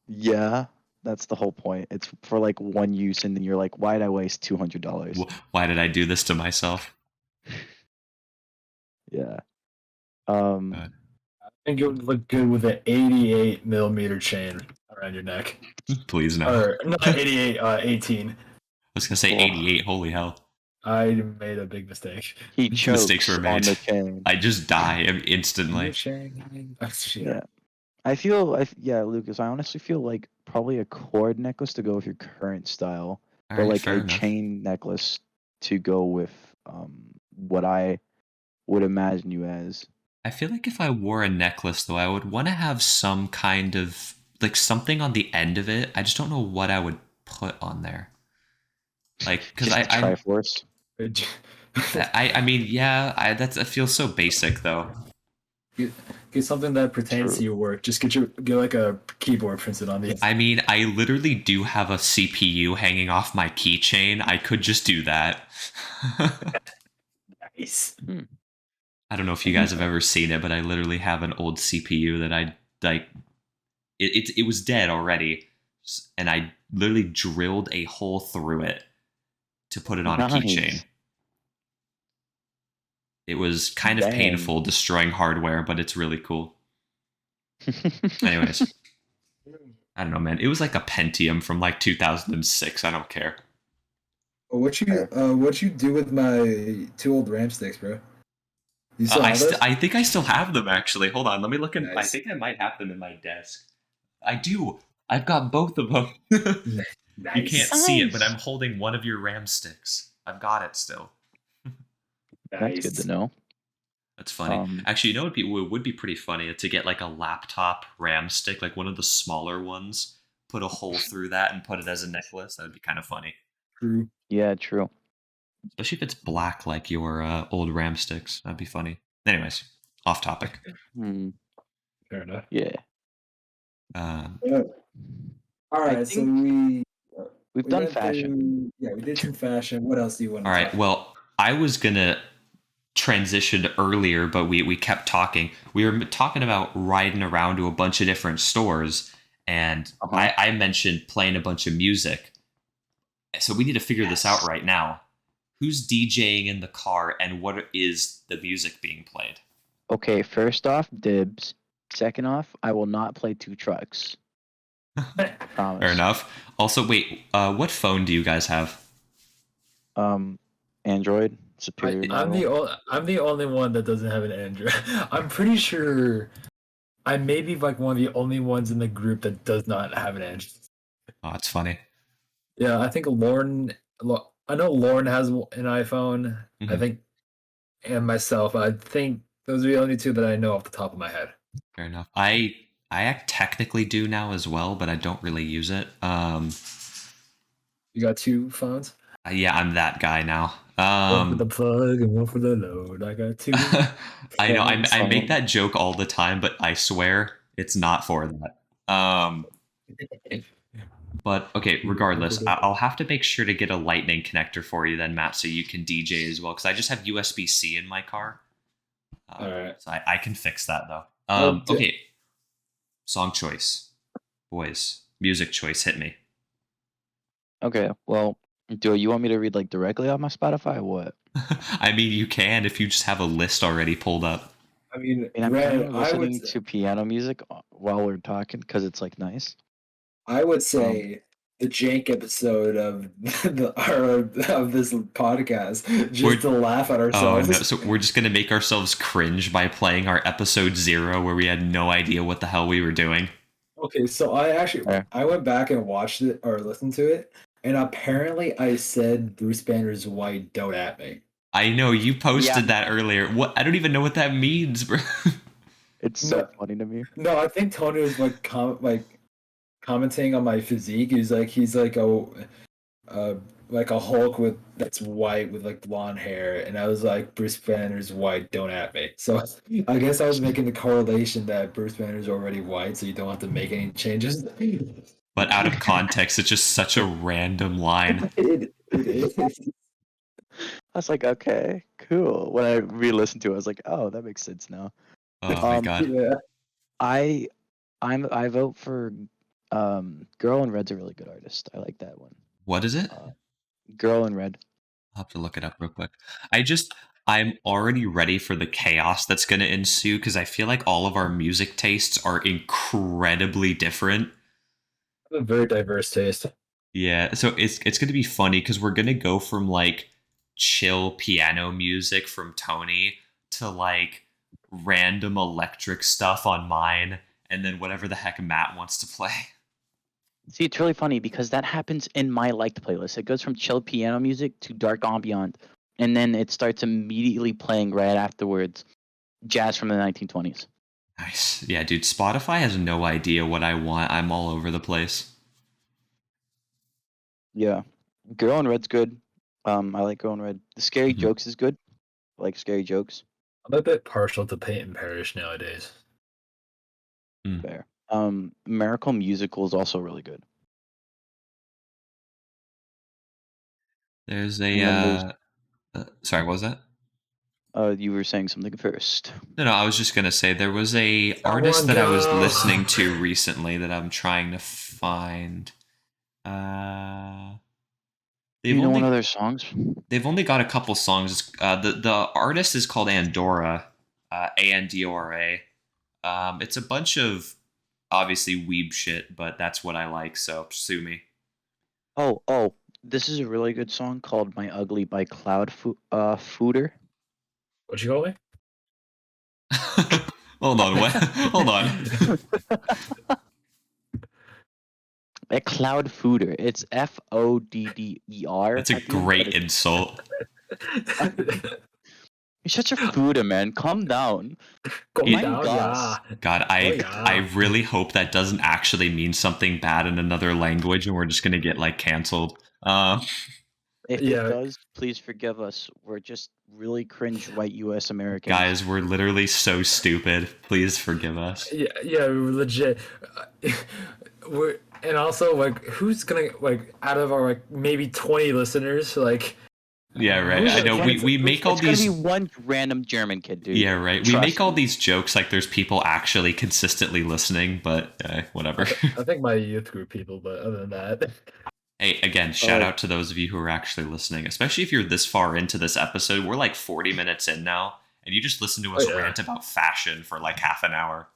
Yeah, that's the whole point. It's for like one use, and then you're like, why'd I waste $200? Why did I do this to myself? Yeah. Uh, I think it would look good with an 88 millimeter chain around your neck. please no. Or not 88, 18. I was gonna say Oh. 88. Holy hell! I made a big mistake. He Mistakes were chokes made. on the chain. I just die instantly. Yeah. I feel, yeah, Lucas, I honestly feel like probably a cord necklace to go with your current style, All but right, like fair a enough. chain necklace to go with what I would imagine you as. I feel like if I wore a necklace, though, I would want to have some kind of like something on the end of it. I just don't know what I would put on there. Like, because Just the Triforce. I mean, yeah, that feels so basic though. Get something that pertains True. to your work. Just get like a keyboard printed on the. I mean, I literally do have a CPU hanging off my keychain. I could just do that. Nice. I don't know if you guys have ever seen it, but I literally have an old CPU that I like. It was dead already, and I literally drilled a hole through it to put it on a keychain. Nice. It was kind of Dang. painful destroying hardware, but it's really cool. Anyways, I don't know, man. It was like a Pentium from like 2006. I don't care. What you do with my 2 old RAM sticks, bro? You still have those? I think I still have them actually. Hold on, let me look in. I Nice. think I might have them in my desk. I do. I've got both of them. Nice. You can't see it, but I'm holding one of your RAM sticks. I've got it still. That's good to know. That's funny. Actually, you know what would be pretty funny to get like a laptop RAM stick, like one of the smaller ones, put a hole through that and put it as a necklace. That would be kind of funny. True. Yeah, true. Especially if it's black like your old RAM sticks. That'd be funny. Anyways, off topic. Fair enough. Yeah. All right, so we've done fashion. We did some fashion. What else do you want to All right, well, I was going to transition earlier, but we kept talking. We were talking about riding around to a bunch of different stores, and I mentioned playing a bunch of music. So we need to figure this out right now. Who's DJing in the car, and what is the music being played? Okay, first off, dibs. Second off, I will not play 2 trucks. Promise. Fair enough. Also, wait, what phone do you guys have? Android. Superior. I'm the only one that doesn't have an Android. I'm pretty sure I may be like one of the only ones in the group that does not have an Android. Oh, that's funny. Yeah, I think I know Lauren has an iPhone. I think, and myself. I think those are the only 2 that I know off the top of my head. Fair enough. I technically do now as well, but I don't really use it. You got 2 phones? Yeah, I'm that guy now. One for the plug and one for the load. I got 2. I know. I make that joke all the time, but I swear it's not for that. But okay, regardless, I'll have to make sure to get a lightning connector for you then, Matt, so you can DJ as well, because I just have USB-C in my car. All right. So I can fix that though. Okay. Song choice, boys. Music choice. Hit me. Okay. Well, do you want me to read like directly off my Spotify or what? I mean, you can if you just have a list already pulled up. I mean, I'm kind of listening to piano music while we're talking because it's like nice. I would say the jank episode of of this podcast just to laugh at ourselves. Oh, no. So we're just gonna make ourselves cringe by playing our episode 0 where we had no idea what the hell we were doing. Okay, so I went back and watched it or listened to it, and apparently I said Bruce Banner's white don't at me. I know you posted that earlier. What? I don't even know what that means, bro. It's so funny to me. No, I think Tony was like commenting on my physique. He's like a Hulk that's white with like blonde hair, and I was like, Bruce Banner's white, don't at me. So I guess I was making the correlation that Bruce Banner's already white, so you don't have to make any changes. But out of context, it's just such a random line. It is. I was like, okay, cool. When I re-listened to it, I was like, oh, that makes sense now. Oh my god. Yeah. I vote for Girl in Red's a really good artist. I like that one. What is it? Girl in Red. I'll have to look it up real quick. I'm already ready for the chaos that's going to ensue because I feel like all of our music tastes are incredibly different. I have a very diverse taste. Yeah, so it's going to be funny because we're going to go from like chill piano music from Tony to like random electric stuff on mine, and then whatever the heck Matt wants to play. See, it's really funny because that happens in my liked playlist. It goes from chill piano music to dark ambient, and then it starts immediately playing right afterwards jazz from the 1920s. Nice. Yeah, dude, Spotify has no idea what I want. I'm all over the place. Yeah, Girl in Red's good. I like Girl in Red. The Scary Mhm. Jokes is good. I like Scary Jokes. I'm a bit partial to Paint and Perish nowadays. Mm. Fair. Miracle Musical is also really good. There's a And then there's sorry, what was that? you were saying something first. No, I was just gonna say there was a artist Someone that I was go. listening to recently that I'm trying to find. Uh, Do they've you know one of only their songs? they've only got a couple songs. The artist is called Andorra, Andora. It's a bunch of obviously weeb shit, but that's what I like. So sue me. Oh, this is a really good song called "My Ugly" by Fooder. What you call me? Hold on, what? Hold on. A Cloud Fooder. It's Fodder That's a at the end, but great it's insult. you're such a fooder, man. Calm down. Calm It, My down, gosh. yeah. God, Oh I yeah. really hope that doesn't actually mean something bad in another language, and we're just gonna get like canceled. If it Yeah, does, please forgive us. We're just really cringe white U.S. Americans. Guys, we're literally so stupid. Please forgive us. yeah, we're legit. We're and also like who's gonna like out of our like maybe 20 listeners like Yeah, right. who's I gonna know we cancel? make all It's gonna be these. one random German kid, dude. Yeah, right. We make Trust all me. these jokes like there's people actually consistently listening, but whatever. I think my youth group people, but other than that, Hey, again, shout Oh, out to those of you who are actually listening, especially if you're this far into this episode. We're like 40 minutes in now, and you just listen to oh us yeah, rant about fashion for like half an hour.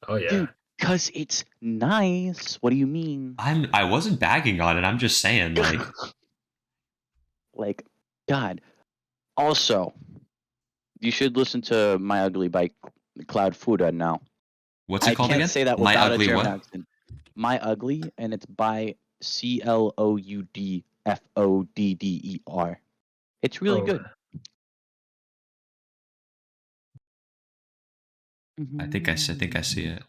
oh yeah. dude, cause it's nice. What do you mean? I wasn't bagging on it. I'm just saying, like, Like, God. Also, you should listen to "My Ugly" by Cloud Fuda now. what's it I called can't again? say that My without a Ugly German what? accent. "My Ugly," and it's by Cloudfodder. It's really Oh, good. I think I see it.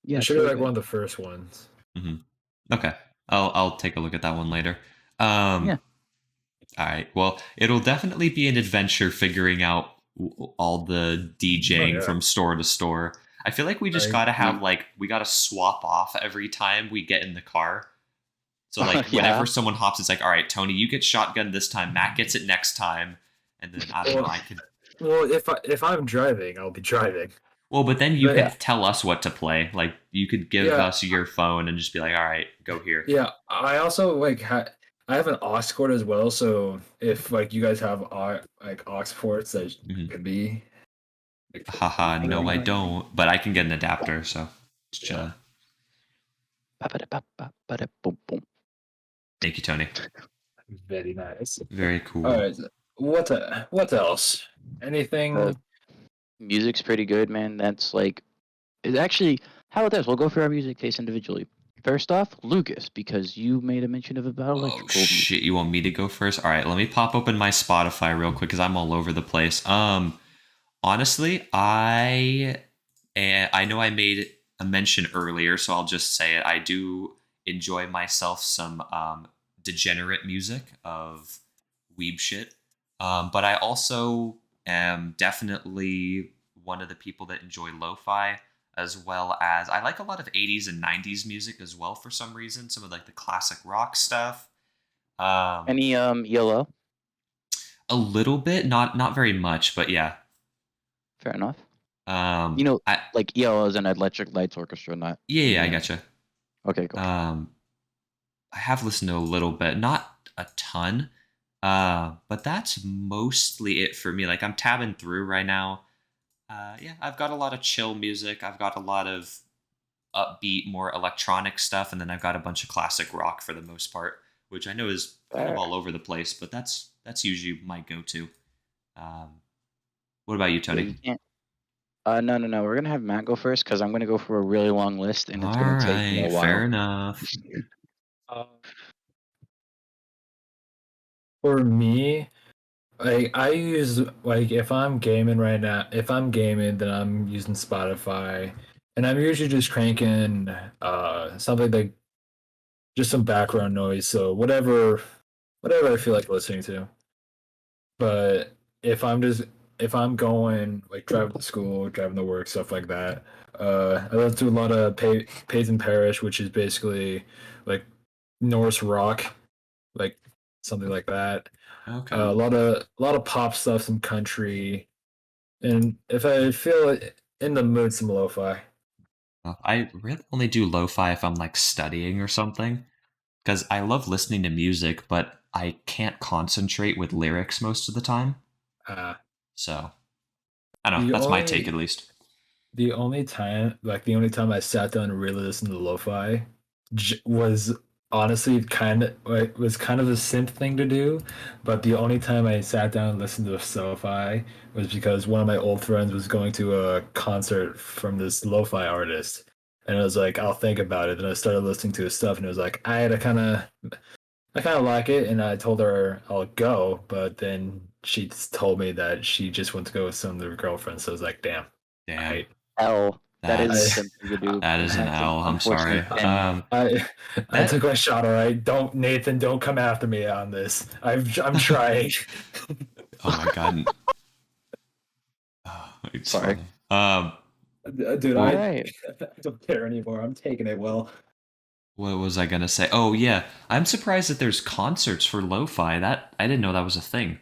Yeah, it it's should be really like good. one of the first ones. hmm Okay, I'll take a look at that one later. Yeah. All right. Well, it'll definitely be an adventure figuring out all the Oh DJing yeah. from store to store. I feel like we just I gotta have Mm. like we gotta swap off every time we get in the car. So like Yeah. whenever someone hops, it's like, all right, Tony, you get shotgun this time. Matt gets it next time, and then I don't know. well, I could. well if I'm driving, I'll be driving. Well, but then you But Yeah. could tell us what to play. Like you could give yeah, us your phone and just be like, all right, go here. yeah. I also like I have an aux cord as well, so if like you guys have like aux ports that hmm could be Haha, Hang on, no, hang I on, hang on. don't. But I can get an adapter, so just yeah. chilling. Ba-ba-da-ba-ba-ba-da-boom-boom. Thank you, Tony. Very nice. Very All cool. right. What else? Uh, Anything? music's pretty good, man. That's like it actually. How about this? We'll go for our music taste individually. First off, Lucas, because you made a mention of about Oh electrical shit, music. you want me to go first? All right, let me pop open my Spotify real quick because I'm all over the place. Honestly, I know I made a mention earlier, so I'll just say it. I do enjoy myself some degenerate music of weeb shit, but I also am definitely one of the people that enjoy lo-fi, as well as I like a lot of 80s and 90s music as well for some reason. Some of like the classic rock stuff. Um, Any ELO? a little bit, not very much, but yeah. Fair enough. Um, You know, I like ELO is an Electric Lights Orchestra, not yeah, I EDM. gotcha. Okay, cool. I have listened to a little bit, not a ton. But that's mostly it for me. Like I'm tabbing through right now. Yeah, I've got a lot of chill music. I've got a lot of upbeat, more electronic stuff, and then I've got a bunch of classic rock for the most part, which I know is kind of Fair. all over the place, but that's usually my go-to. Um, what about you, Yeah, Tony? you can't. No, no, no. We're gonna have Matt go first because I'm gonna go for a really long list, and it's All gonna take me a right, fair while. enough. Uh, for me, like I use like if I'm gaming right now, if I'm gaming, then I'm using Spotify, and I'm usually just cranking something like just some background noise, so whatever I feel like listening to. But if I'm going like driving to school, driving to work, stuff like that, I listen to a lot of Peyton Parish, which is basically like Norse rock, like something like that. Okay. A lot of pop stuff, some country, and if I feel in the mood, some lo-fi. I really only do lo-fi if I'm like studying or something, because I love listening to music, but I can't concentrate with lyrics most of the time. Uh, So I don't know. the That's my take only at least. the only time I sat down and really listened to lo-fi was honestly was kind of a synth thing to do, but the only time I sat down and listened to lo-fi was because one of my old friends was going to a concert from this lo-fi artist, and I was like, I'll think about it. And I started listening to his stuff, and it was like I kind of like it, and I told her I'll go, but then she told me that she just went to go with some of her girlfriends. So I was like, damn, Damn, I L. That is a I that's simple to do. that is an That's L. I'm unfortunately sorry. Finn. I I took That. my shot. All right, don't Nathan, don't come after me on this. I'm trying. Oh my god. It's Sorry. funny. Dude, All Well, right. I don't care anymore. I'm taking it well. what was I gonna say? Oh yeah, I'm surprised that there's concerts for lo-fi. That I didn't know that was a thing.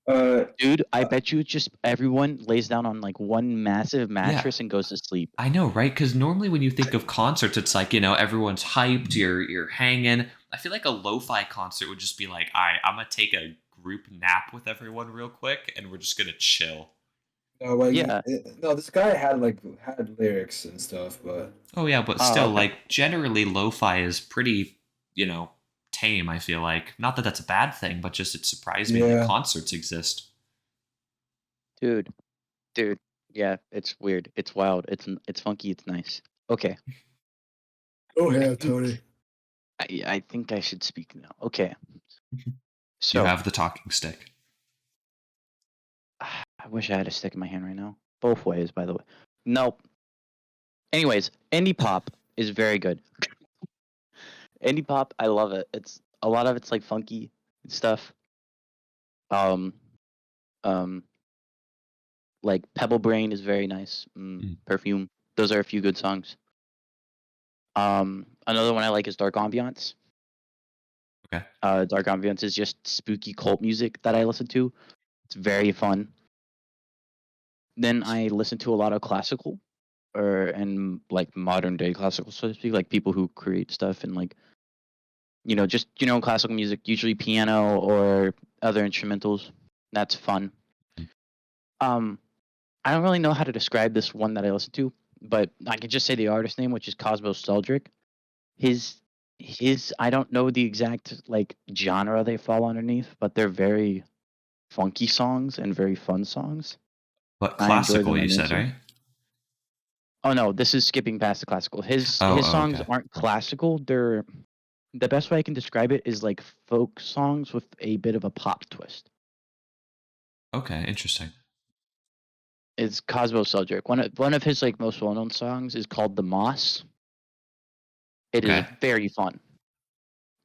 Uh, Dude, I bet you just everyone lays down on like one massive Yeah, mattress and goes to sleep. I know, right? Because normally when you think of concerts, it's like everyone's hyped, you're hanging. I feel like a lo-fi concert would just be like, all right, I'm gonna take a group nap with everyone real quick, and we're just gonna chill. no, like Yeah. no, this guy had had lyrics and stuff, but Oh yeah, but Oh, still, okay. like generally, lo-fi is pretty, you know, tame. I feel like not that that's a bad thing, but just it surprised me that yeah. concerts exist. Dude, dude. Yeah, it's weird. It's wild. It's funky. It's nice. Okay. Go I ahead, think Tony. I think I should speak now. Okay. You So, have the talking stick. I wish I had a stick in my hand right now. Both ways, by the way. Nope. Anyways, indie pop is very good. Indie pop, I love it. It's a lot of it's like funky and stuff. Um, um, like Pebble Brain is very nice. Mm, Perfume. Those are a few good songs. Another one I like is Dark Ambiance. okay. Dark Ambiance is just spooky cult music that I listen to. It's very fun. Then I listen to a lot of classical, or and like modern day classical, so to speak, like people who create stuff and like just classical music, usually piano or other instrumentals. That's fun. Mm. Um, I don't really know how to describe this one that I listen to, but I can just say the artist name, which is Cosmo Steldrick. His his I don't know the exact like genre they fall underneath, but they're very funky songs and very fun songs. But I enjoy classical, them you said, immensely. right? Oh no, this is skipping past the classical. His Oh, songs okay. aren't classical. They're the best way I can describe it is like folk songs with a bit of a pop twist. Okay, interesting. It's Cosmo Seljuk. One of his like most well known songs is called "The Moss." It is Okay. very fun,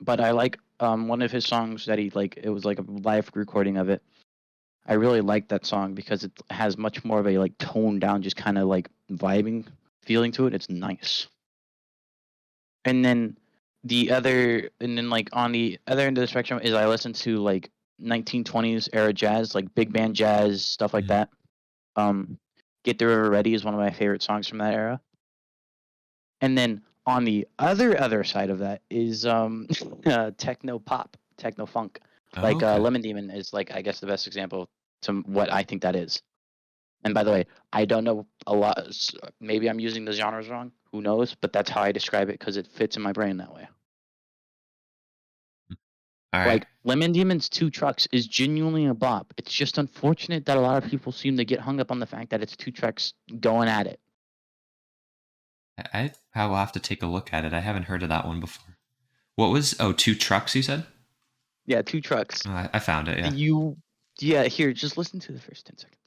but I like one of his songs that he like. It was like a live recording of it. I really like that song because it has much more of a like toned down, just kind of like vibing feeling to it. It's nice. And then like on the other end of the spectrum is I listen to like 1920s era jazz, like big band jazz, stuff like Mhm. that. Um, Get the River Ready is one of my favorite songs from that era. And then on the other side of that is techno pop, techno funk. Oh, Like okay. Lemon Demon is like I guess the best example to what I think that is. And by the way, I don't know a lot. Maybe I'm using the genres wrong. Who knows? But that's how I describe it because it fits in my brain that way. All right. Like Lemon Demon's Two Trucks is genuinely a bop. It's just unfortunate that a lot of people seem to get hung up on the fact that it's two trucks going at it. I will have to take a look at it. I haven't heard of that one before. What was? Oh, Two Trucks. You said. Yeah, two trucks. Oh, I found it. Yeah. Yeah, here, just listen to the first 10 seconds.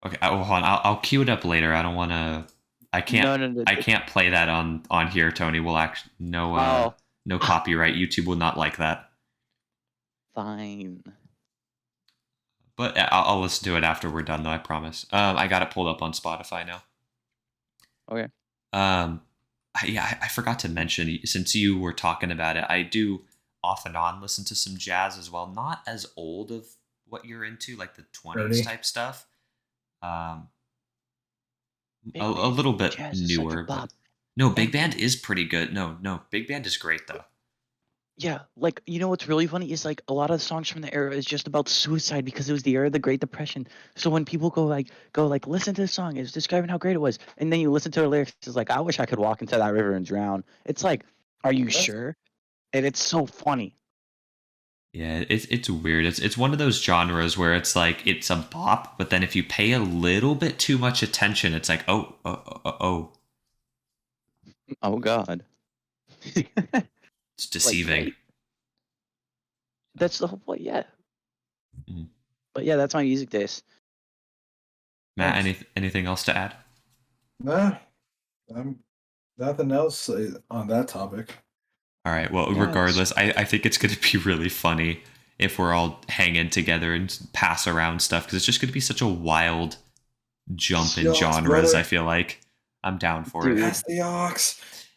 Okay. Hold on. I'll cue it up later. I don't want to. I can't. No. I can't play that on here, Tony. We'll actually Oh, no copyright. YouTube will not like that. fine. But I'll listen to it after we're done, though. I promise. I got it pulled up on Spotify now. Okay. I forgot to mention, since you were talking about it, I do off and on listen to some jazz as well. Not as old of what you're into, like the 20s type stuff. A little bit Jazz is such a newer, but bop. no, Big Band is pretty good. No, Big Band is great though. Yeah, like you know what's really funny is like a lot of the songs from the era is just about suicide because it was the era of the Great Depression. So when people go like listen to the song, it's describing how great it was, and then you listen to the lyrics, it's like I wish I could walk into that river and drown. It's like, are you sure? And it's so funny. Yeah, it's weird. It's one of those genres where it's like it's a bop, but then if you pay a little bit too much attention, it's like oh. Oh God. It's deceiving. Right. That's the whole point, yeah. Mm-hmm. But yeah, that's my music taste. Matt, anything else to add? Nah, nothing else on that topic. All right. Well, regardless, I think it's going to be really funny if we're all hanging together and pass around stuff because it's just going to be such a wild jump in genres. Brother. I feel like I'm down for it. Pass the aux.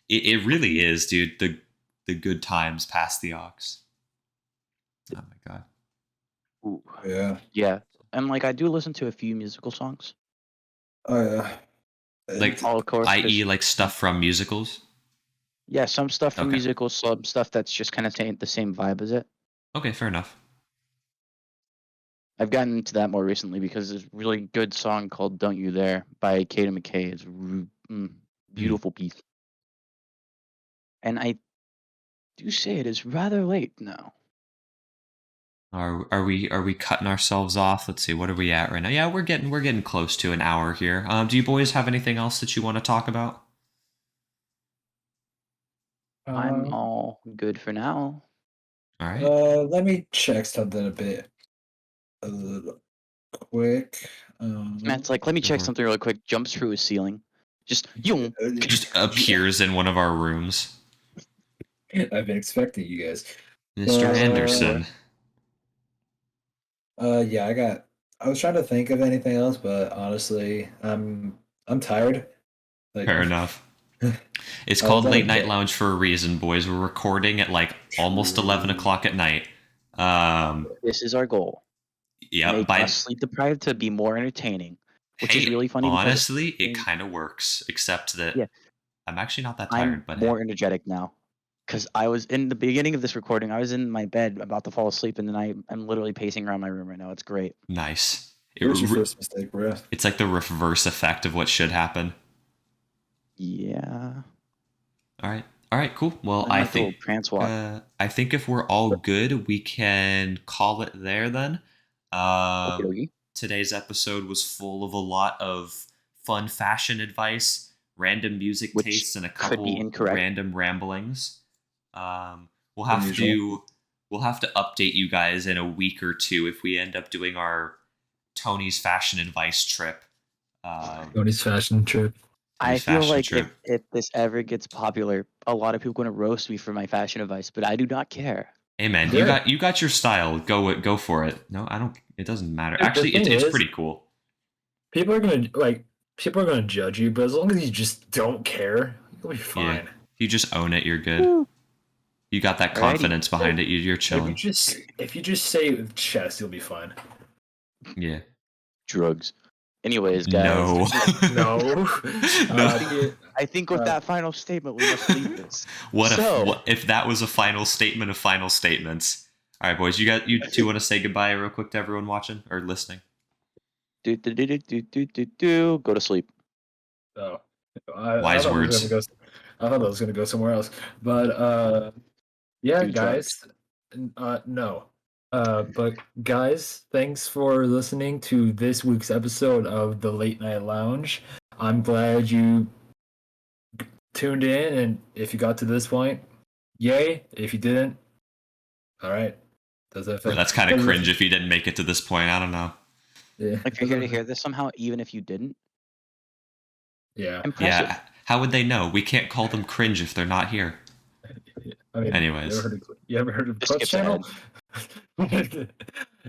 It really is, dude. The good times past the aux. Oh my God. Ooh. Yeah. Yeah. And like I do listen to a few musical songs. Oh yeah. Like of course, i.e. like stuff from musicals? Yeah, some stuff from musicals, some stuff that's just kind of the same vibe as it. Okay, fair enough. I've gotten into that more recently because there's a really good song called Don't You Dare by Katie McKay. It's beautiful piece. And I do say it is rather late now. Are we cutting ourselves off? Let's see, what are we at right now? Yeah, we're getting close to an hour here. Do you boys have anything else that you want to talk about? I'm all good for now. All right. Let me check something a little quick. Matt's like, let me check something really quick. Jumps through a ceiling. Just appears in one of our rooms. I've been expecting you guys. Mr. Anderson. Yeah, I was trying to think of anything else, but honestly, I'm tired. Fair enough. It's called Late Night Lounge for a reason, boys. We're recording at like almost 11 o'clock at night. This is our goal. Yeah, make us sleep deprived to be more entertaining, which is really funny. Honestly, it kind of works, except that I'm actually not that tired. I'm more energetic now because I was in the beginning of this recording. I was in my bed about to fall asleep, and then I'm literally pacing around my room right now. It's great. Nice. Here's your first mistake, bro. It's like the reverse effect of what should happen. Yeah. All right, cool. Well, I think if we're all good, we can call it there then. Today's episode was full of a lot of fun fashion advice, random music tastes, and a couple random ramblings. We'll have to update you guys in a week or two if we end up doing our Tony's fashion advice trip. Tony's fashion trip. I feel like if this ever gets popular, a lot of people are going to roast me for my fashion advice, but I do not care. Hey man, you got your style. Go for it. No, I don't. It doesn't matter. Actually, it's pretty cool. People are gonna judge you, but as long as you just don't care, you'll be fine. Yeah. You just own it. You're good. Woo. You got that confidence behind it. You're chilling. If you just say with chest, you'll be fine. Yeah. Drugs. Anyways, guys. No. I think with that final statement, we must leave this. What if that was a final statement of final statements? All right, boys. You two want to say goodbye real quick to everyone watching or listening? Do do do do do do do do. Go to sleep. Oh, I Wise thought it was gonna words. go. I thought it was gonna go somewhere else. But yeah, Dude, try. guys. No. But guys, thanks for listening to this week's episode of the Late Night Lounge. I'm glad you tuned in, and if you got to this point, yay. If you didn't, all right. Does that Bro, fit? that's kind of cringe if you didn't make it to this point. I don't know. Yeah. If you're here to hear this somehow, even if you didn't, Yeah. impressive. Yeah. How would they know? We can't call them cringe if they're not here. I mean, Anyways. you ever heard of Just Clutch skips Channel?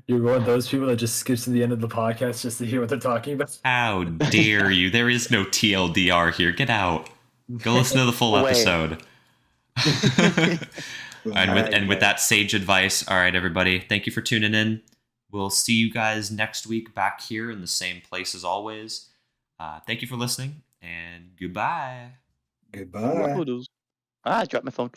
You're one of those people that just skips to the end of the podcast just to hear what they're talking about. How dare you? There is no TLDR here. Get out. Go listen to the full Wait. episode. And with that sage advice, all right, everybody, thank you for tuning in. We'll see you guys next week back here in the same place as always. Thank you for listening, and goodbye. Goodbye. I dropped my phone.